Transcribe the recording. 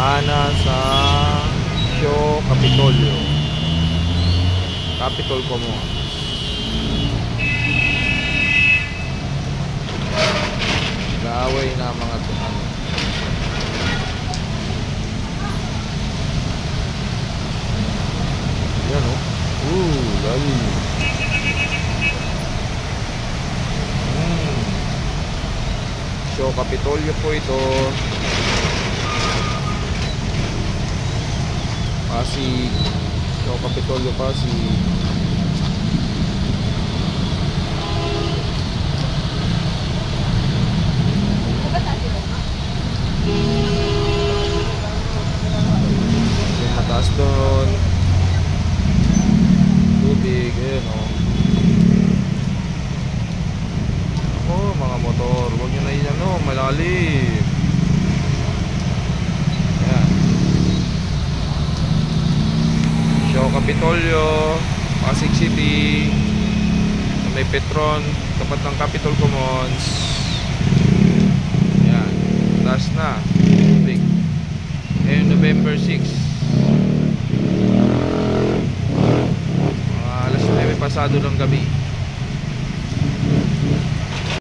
Mana sa Show Capitolio, Capitol Commons. Laway na mga tuhan. Yan o. Lali. Show Capitolio po ito. Pasig. Show Capitolio Pasig. Yung mataas doon. Tubig. Ayan o. Ako mga motor, huwag nyo na yun ano, malalim. Ayan. Show Capitolio, Pasig City. May Petron, tapat ng Capitol Commons. Ayan, taas na. Big. Ngayon November 6. Alas 9 pasado ng gabi.